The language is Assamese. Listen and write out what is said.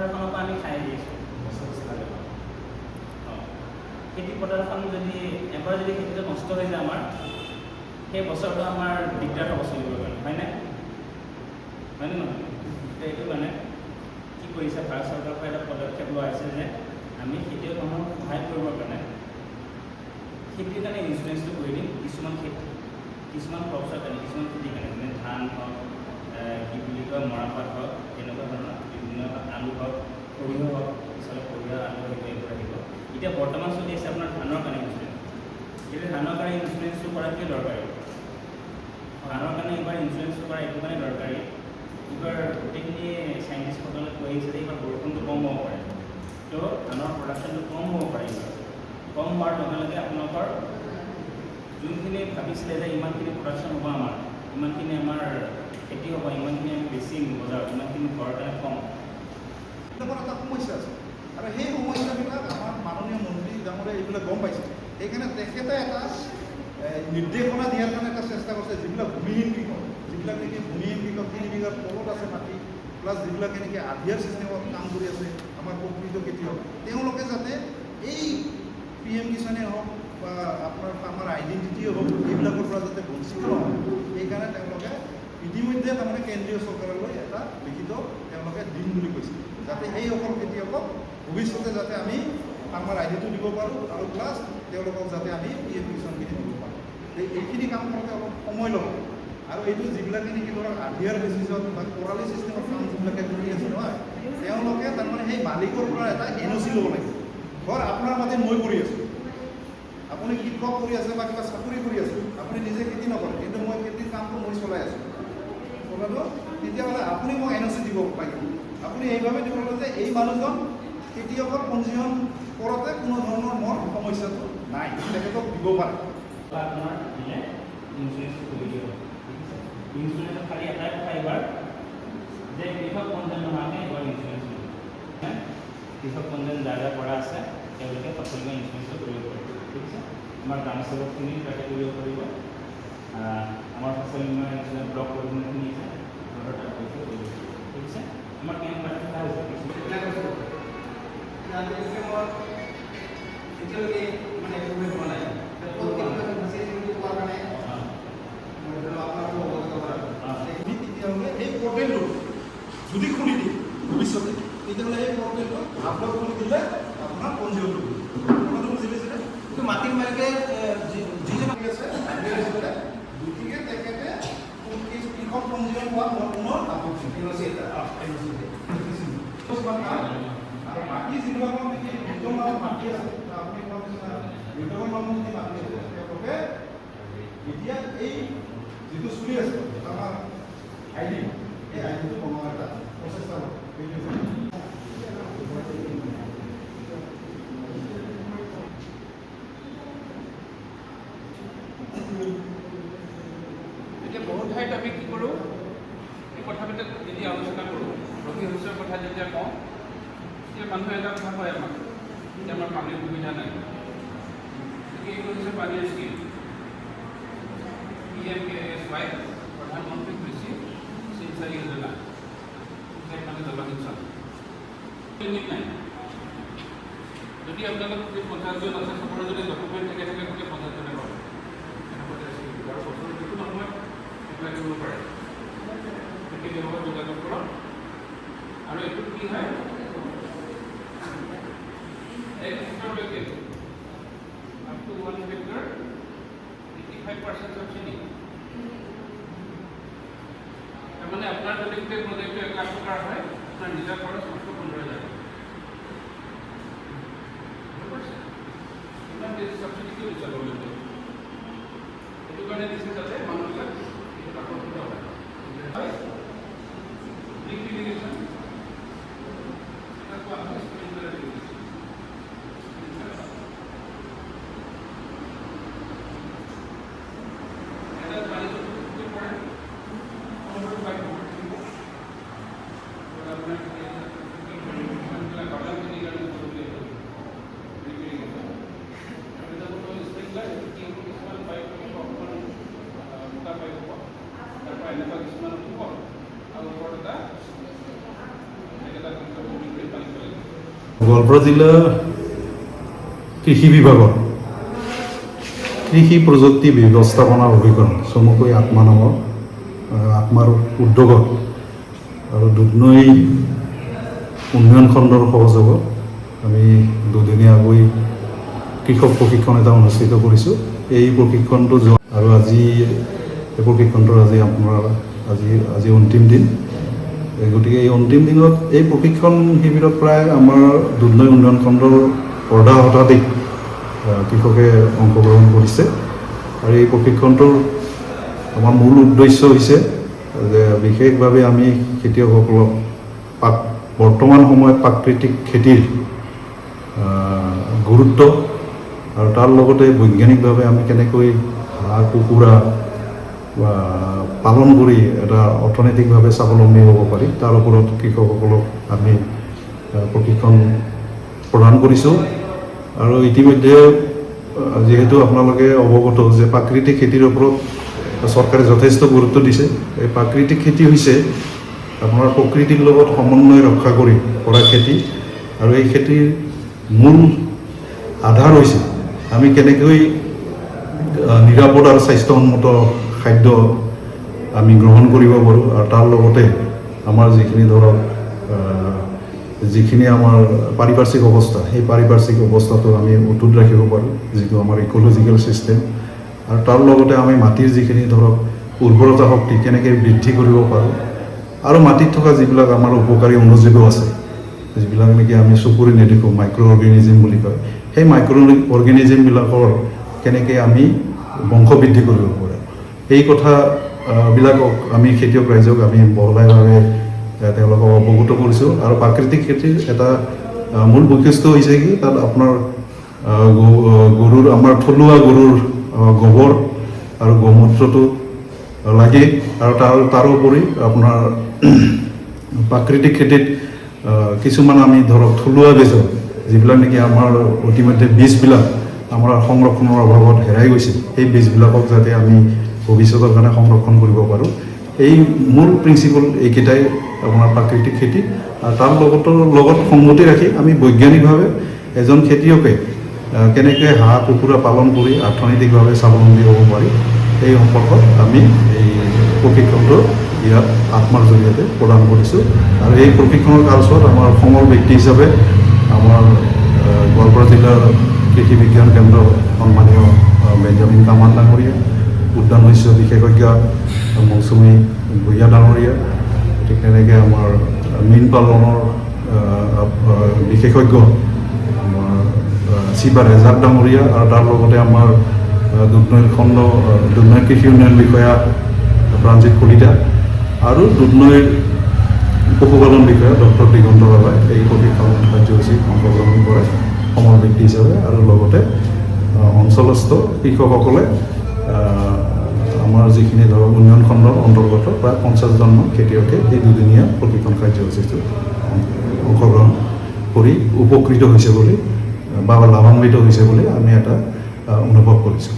পথাৰখনৰ পৰা আমি খাই দিছোঁ। খেতি পথাৰখন যদি এবাৰ যদি খেতিটো নষ্ট হৈ যায় আমাৰ, সেই বছৰটো আমাৰ দিগদাৰ হ'ব চলিবৰ কাৰণে, হয়নে? হয়নে নহয়? এইটো মানে কি কৰিছে, ভাৰত চৰকাৰৰ পৰা এটা পদক্ষেপ লোৱা হৈছে যে আমি খেতিয়ক মানুহক সহায় কৰিবৰ কাৰণে খেতিৰ কাৰণে ইঞ্চুৰেঞ্চটো কৰি দিম কিছুমান ক্ৰপছৰ কাৰণে, কিছুমান খেতিৰ কাৰণে, যেনে ধান হওক, কি বুলি কয় মৰাপাট হওক, তেনেকুৱা ধৰণৰ বিভিন্ন আলু হওক, সৰিয়হ হওক, পিছলৈ সৰিয়হ আলু এইবোৰ আহিব। এতিয়া বৰ্তমান চলি আছে আপোনাৰ ধানৰ কাৰণে ইঞ্চুৰেঞ্চ। এতিয়া ধানৰ কাৰণে ইঞ্চুৰেঞ্চটো কৰা কিয় দৰকাৰী? ধানৰ কাৰণে এইবাৰ ইঞ্চুৰেঞ্চটো কৰা এইটো কাৰণে দৰকাৰী, এইবাৰ গোটেইখিনি চাইণ্টিষ্টসকলে কৈ আহিছে যে এইবাৰ বৰষুণটো কম হ'ব পাৰে, তো ধানৰ প্ৰডাকশ্যনটো কম হ'ব পাৰে। এইবাৰ কম হোৱাৰ লগে লগে আপোনালোকৰ যোনখিনি ভাবিছিলে যে ইমানখিনি প্ৰডাকশ্যন হ'ব, ইমানখিনি আমাৰ খেতি হ'ব, ইমানখিনি আমি বেছিম বজাৰত, ইমানখিনি ঘৰৰ কাৰণে কম, এটা সমস্যা আছে। আৰু সেই সমস্যাবিলাক আমাৰ মাননীয় মন্ত্ৰী ডাঙৰীয়াই এইবিলাক গম পাইছে। সেইকাৰণে তেখেতে এটা নিৰ্দেশনা দিয়াৰ কাৰণে এটা চেষ্টা কৰিছে, যিবিলাক ভূমিহীন কৃষক, যিবিলাক নেকি ভূমিহীন কৃষক 3 বিঘাৰ তলত আছে মাটি, প্লাছ যিবিলাক নেকি আধিয়াৰ চিষ্টেমত কাম কৰি আছে আমাৰ প্ৰকৃত খেতিয়ক, তেওঁলোকে যাতে এই PM কিষাণে হওক বা আপোনাৰ ফাৰ্মাৰ আইডেণ্টিটিয়ে হওক, এইবিলাকৰ পৰা যাতে বঞ্চিত নহয়, সেইকাৰণে তেওঁলোকে ইতিমধ্যে তাৰমানে কেন্দ্ৰীয় চৰকাৰলৈ এটা লিখিত তেওঁলোকে দিম বুলি কৈছে, যাতে সেইসকল খেতিয়কক ভৱিষ্যতে যাতে আমি ফাৰ্মাৰ আইডিটো দিব পাৰোঁ, আৰু প্লাছ তেওঁলোকক যাতে আমি PM কিষাণখিনি দিব পাৰোঁ। এইখিনি কাম কৰোঁতে অলপ সময় ল'ব। আৰু এইটো যিবিলাকে নেকি ধৰক আধিয়াৰ বেচিছত বা কোৰালী ছিষ্টেমত কাম যিবিলাকে কৰি আছে নহয়, তেওঁলোকে তাৰমানে সেই মালিকৰ পৰা এটা NOC ল'ব লাগিব। ধৰ আপোনাৰ মাটিত মই কৰি আছোঁ, আপুনি শিক্ষক কৰি আছে বা কিবা চাকৰি কৰি আছে, আপুনি নিজে খেতি নকৰে, কিন্তু মই খেতিৰ কামটো মই চলাই আছোঁ, তেতিয়াহ'লে আপুনি মোক NOC দিব পাৰিব। আপুনি এইভাৱে দিব লাগিব যে এই মানুহজন খেতিয়কৰ পঞ্জীয়ন কৰোঁতে কোনো ধৰণৰ মোৰ সমস্যাটো নাই, তেখেতক দিব পাৰে। আপোনাৰ দিলে ইঞ্চুৰেঞ্চটো কৰি দিব। ইঞ্চুৰেঞ্চত খালি এটাই কথা এইবাৰ যে কৃষক পঞ্জীয়ন নোহোৱাকৈ এইবাৰ ইঞ্চুৰেঞ্চ দিব। কৃষক পঞ্জীয়ন যাৰ যাৰ কৰা আছে তেওঁলোকে সকলোকে ইঞ্চুৰেঞ্চটো কৰিব পাৰিব। ঠিক আছে, আমাৰ গ্ৰাম সেৱকখিনি তাতে কৰিব পাৰিব, আমাৰ ফচল বীমা ইঞ্চুৰেঞ্চ ব্লক কৰ্ডিনেটৰখিনি আছে, সিহঁতৰ তাত কৰিব পাৰিব। ঠিক আছে, আমাৰ কেম্প কথা হৈছে এতিয়ালৈকে মানে এপ্ৰুভমেণ্ট হোৱা নাই, তেতিয়াহ'লে এই পৰ্টেলটো যদি খুলি দিয়ে ভৱিষ্যতে, তেতিয়াহ'লে এই পৰ্টেলটো আপলোড কৰি দিলে আপোনাৰ পঞ্জীয়নটো কথাটো বুজিছিলে। কিন্তু মাটিৰ মালিকে যিজন আছে গতিকে তেখেতে কৃষক পঞ্জীয়ন হোৱা পুনৰ আপত্তি আৰু বাকী যিবিলাকৰ নেকি বিদ্যমান মাটি আছে, আপুনি বিদ্যমান মানুহ যদি মাটি আছে, তেওঁলোকে এতিয়া এই যিটো চলি আছে আমাৰ ID, এই আইডিটো বনোৱাৰ এটা প্ৰচেষ্টা হ'ব। এতিয়া বহুত ঠাইত আমি কি কৰোঁ, এই কথাবিলাক যেতিয়া আলোচনা কৰোঁ, ৰবি শস্যৰ কথা যেতিয়া কওঁ, তেতিয়া মানুহে এটা কথা কয় আমাক যে আমাৰ পানীৰ সুবিধা নাই। গতিকে এইটো হৈছে পানীৰ স্কিম, PMKSY, প্ৰধানমন্ত্ৰী কৃষি সিঞ্চাই যোজনা, মানে জলসিঞ্চন লিমিট নাই। যদি আপোনালোক 50 জন আছে, চবৰে যদি ডকুমেণ্ট থাকে গোটেই 50 জনে পাব। আৰু বছৰৰ যিকোনো সময়ত এপ্লাই কৰিব পাৰে। গতিকে লগত যোগাযোগ কৰক। আৰু এইটো কি হয়, এক হেক্টৰলৈকে আপ টু 1 হেক্টৰ 85% চাবচিডি। তাৰমানে আপোনাৰ যদি গোটেই প্ৰজেক্টটো 1 লাখ টকাৰ হয়, আপোনাৰ নিজা খৰচ মাত্ৰ 15,000 টকা। ইমান বেছি চাবচিডি কিয় দিছে গভৰ্ণমেণ্টে? সেইটো কাৰণে দিছে যাতে মানুহবিলাক এইটো আকৰ্ষিত হয়। ড্ৰিপ ইৰিগেশ্যন এটা কোৱা হয়, স্প্ৰিংকলাৰ ইৰিগেশ্যন। এটা পানীটো ফুটে পৰে, অনুভৱ পাই আপোনাৰ বাগানখিনিৰ কাৰণে জৰুৰী হয় ড্ৰিপ ইৰিগেশ্যন। আৰু এটা স্প্ৰিংকলাৰ কিছুমান পাইপ অকণমান মোটা পাইপ হ'ব, তাৰ পৰা এনেকুৱা কিছুমান হ'ব গোৱালপাৰা জিলা কৃষি বিভাগৰ কৃষি প্ৰযুক্তি ব্যৱস্থাপনা অভিকৰণ চমুকৈ আত্মা নামৰ আত্মাৰ উদ্যোগত আৰু দুধনৈ উন্নয়ন খণ্ডৰ সহযোগত আমি দুদিনীয়াকৈ কৃষক প্ৰশিক্ষণ এটা অনুষ্ঠিত কৰিছোঁ। এই প্ৰশিক্ষণটো আৰু আজি এই প্ৰশিক্ষণটোৰ আজি অন্তিম দিন। গতিকে এই অন্তিম দিনত এই প্ৰশিক্ষণ শিবিৰত প্ৰায় আমাৰ দুধনৈ উন্নয়ন খণ্ডৰ অৰ্ধা শতাধিক কৃষকে অংশগ্ৰহণ কৰিছে। আৰু এই প্ৰশিক্ষণটোৰ আমাৰ মূল উদ্দেশ্য হৈছে যে বিশেষভাৱে আমি খেতিয়কসকলক বৰ্তমান সময়ত প্ৰাকৃতিক খেতিৰ গুৰুত্ব আৰু তাৰ লগতে বৈজ্ঞানিকভাৱে আমি কেনেকৈ হাঁহ কুকুৰা পালন কৰি এটা অৰ্থনৈতিকভাৱে স্বাৱলম্বী হ'ব পাৰি তাৰ ওপৰত কৃষকসকলক আমি প্ৰশিক্ষণ প্ৰদান কৰিছোঁ। আৰু ইতিমধ্যে যিহেতু আপোনালোকে অৱগত যে প্ৰাকৃতিক খেতিৰ ওপৰত চৰকাৰে যথেষ্ট গুৰুত্ব দিছে। এই প্ৰাকৃতিক খেতি হৈছে আপোনাৰ প্ৰকৃতিৰ লগত সমন্বয় ৰক্ষা কৰি কৰা খেতি আৰু এই খেতিৰ মূল আধাৰ হৈছে আমি কেনেকৈ নিৰাপদ আৰু স্বাস্থ্যসন্মত খাদ্য আমি গ্ৰহণ কৰিব পাৰোঁ আৰু তাৰ লগতে আমাৰ যিখিনি আমাৰ পাৰিপাৰ্শ্বিক অৱস্থা সেই পাৰিপাৰ্শ্বিক অৱস্থাটো আমি অটুট ৰাখিব পাৰোঁ, যিটো আমাৰ ইক'লজিকেল ছিষ্টেম। আৰু তাৰ লগতে আমি মাটিৰ যিখিনি উৰ্বৰতা শক্তি কেনেকৈ বৃদ্ধি কৰিব পাৰোঁ আৰু মাটিত থকা যিবিলাক আমাৰ উপকাৰী অনুজীৱ আছে, যিবিলাক নেকি আমি চকুৰে নেদেখোঁ মাইক্ৰ' অৰ্গেনিজিম বুলি কয়, সেই মাইক্ৰ' অৰ্গেনিজিমবিলাকৰ কেনেকৈ আমি বংশ বৃদ্ধি কৰিব পাৰোঁ এই কথাবিলাকক আমি খেতিয়ক ৰাইজক আমি বহলাইভাৱে তেওঁলোকক অৱগত কৰিছোঁ। আৰু প্ৰাকৃতিক খেতিৰ এটা মূল বৈশিষ্ট্য হৈছে কি তাত আপোনাৰ আমাৰ থলুৱা গৰুৰ গোবৰ আৰু গোমূত্ৰটো লাগে আৰু তাৰোপৰি আপোনাৰ প্ৰাকৃতিক খেতিত কিছুমান আমি থলুৱা বীজৰ যিবিলাক নেকি আমাৰ ইতিমধ্যে বীজবিলাক আমাৰ সংৰক্ষণৰ অভাৱত হেৰাই গৈছিল, সেই বীজবিলাকক যাতে আমি ভৱিষ্যতৰ কাৰণে সংৰক্ষণ কৰিব পাৰোঁ। এই মূল প্ৰিন্সিপল এইকেইটাই আপোনাৰ প্ৰাকৃতিক খেতি। আৰু তাৰ লগত সংগতি ৰাখি আমি বৈজ্ঞানিকভাৱে এজন খেতিয়কে কেনেকৈ হাঁহ কুকুৰা পালন কৰি অৰ্থনৈতিকভাৱে স্বাৱলম্বী হ'ব পাৰি এই সম্পৰ্কত আমি এই প্ৰশিক্ষণটো ইয়াত আত্মাৰ জৰিয়তে প্ৰদান কৰিছোঁ। আৰু এই প্ৰশিক্ষণৰ কালছোৱাত আমাৰ অসমৰ ব্যক্তি হিচাপে আমাৰ গোৱালপাৰা জিলাৰ কৃষি বিজ্ঞান কেন্দ্ৰৰ সন্মানীয় বেঞ্জামিন কামাল ডাঙৰীয়া, উদ্যান শস্য বিশেষজ্ঞ মৌচুমী ভূঞা ডাঙৰীয়া, ঠিক তেনেকৈ আমাৰ মীন পালনৰ বিশেষজ্ঞ আমাৰ শিৱা ৰেজাক ডাঙৰীয়া আৰু তাৰ লগতে আমাৰ দুধনৈ কৃষি উন্নয়ন বিষয়া প্ৰাণজিৎ কলিতা আৰু দুধনৈৰ পশুপালন বিষয়া ডক্টৰ দিগন্ত ৰাভাই এই প্ৰশিক্ষণ কাৰ্যসূচীত অংশগ্ৰহণ কৰে সমৰ ব্যক্তি হিচাপে। আৰু লগতে অঞ্চলস্থ কৃষকসকলে আমাৰ যিখিনি উন্নয়ন খণ্ডৰ অন্তৰ্গত প্ৰায় 50জন খেতিয়কে এই দুদিনীয়া প্ৰশিক্ষণ কাৰ্যসূচীটোত অংশগ্ৰহণ কৰি উপকৃত হৈছে বুলি বা লাভান্বিত হৈছে বুলি আমি এটা অনুভৱ কৰিছোঁ।